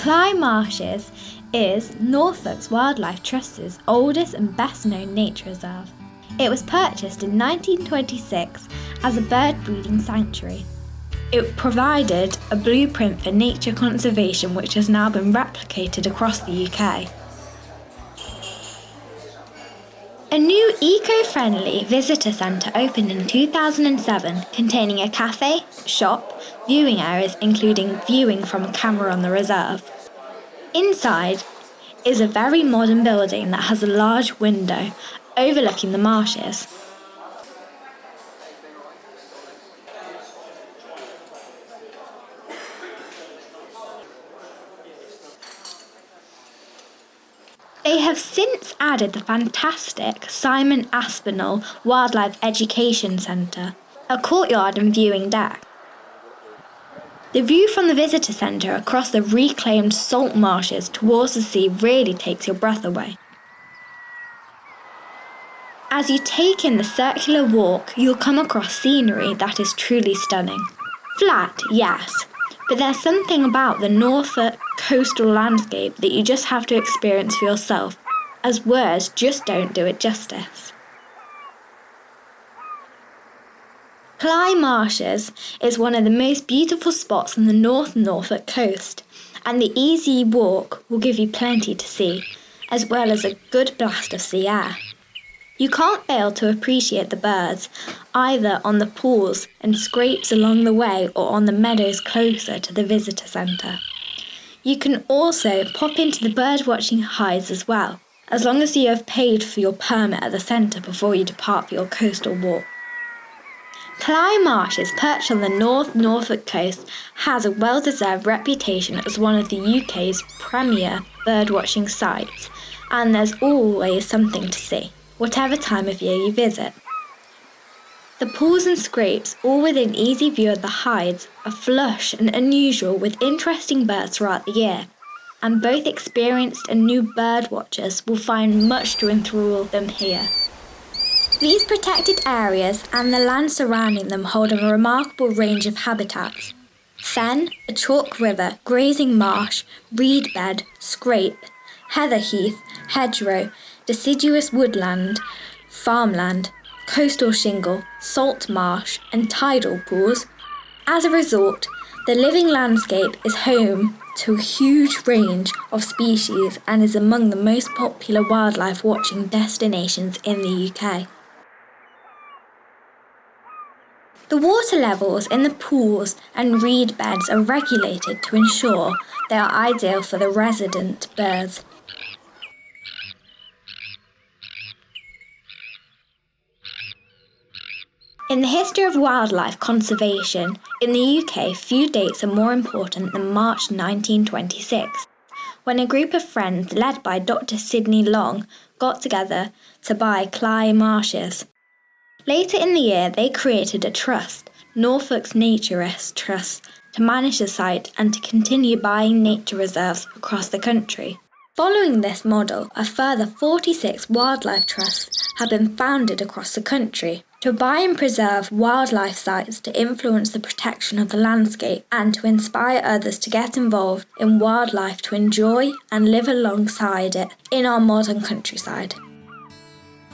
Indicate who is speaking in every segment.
Speaker 1: Cley Marshes is Norfolk Wildlife Trust's oldest and best-known nature reserve. It was purchased in 1926 as a bird breeding sanctuary. It provided a blueprint for nature conservation which has now been replicated across the UK. A new eco-friendly visitor centre opened in 2007, containing a cafe, shop, viewing areas including viewing from a camera on the reserve. Inside is a very modern building that has a large window overlooking the marshes. They have since added the fantastic Simon Aspinall Wildlife Education Centre, a courtyard and viewing deck. The view from the visitor centre across the reclaimed salt marshes towards the sea really takes your breath away. As you take in the circular walk, you'll come across scenery that is truly stunning. Flat, yes, but there's something about the Norfolk coastal landscape that you just have to experience for yourself, as words just don't do it justice. Cley Marshes is one of the most beautiful spots on the North Norfolk coast, and the easy walk will give you plenty to see, as well as a good blast of sea air. You can't fail to appreciate the birds, either on the pools and scrapes along the way or on the meadows closer to the visitor centre. You can also pop into the bird-watching hides as well, as long as you have paid for your permit at the centre before you depart for your coastal walk. Cley Marshes, perched on the North Norfolk coast, has a well-deserved reputation as one of the UK's premier bird-watching sites, and there's always something to see, whatever time of year you visit. The pools and scrapes, all within easy view of the hides, are flush and unusual with interesting birds throughout the year, and both experienced and new bird watchers will find much to enthrall them here. These protected areas and the land surrounding them hold a remarkable range of habitats. Fen, a chalk river, grazing marsh, reed bed, scrape, heather heath, hedgerow, deciduous woodland, farmland, coastal shingle, salt marsh, and tidal pools. As a result, the living landscape is home to a huge range of species and is among the most popular wildlife watching destinations in the UK. The water levels in the pools and reed beds are regulated to ensure they are ideal for the resident birds. In the history of wildlife conservation in the UK, few dates are more important than March 1926, when a group of friends led by Dr. Sidney Long got together to buy Cley Marshes. Later in the year, they created a trust, Norfolk's Naturist Trust, to manage the site and to continue buying nature reserves across the country. Following this model, a further 46 wildlife trusts have been founded across the country to buy and preserve wildlife sites to influence the protection of the landscape and to inspire others to get involved in wildlife to enjoy and live alongside it in our modern countryside.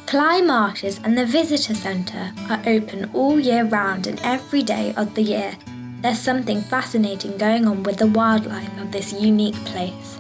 Speaker 1: Cley Marshes and the Visitor Centre are open all year round and every day of the year. There's something fascinating going on with the wildlife of this unique place.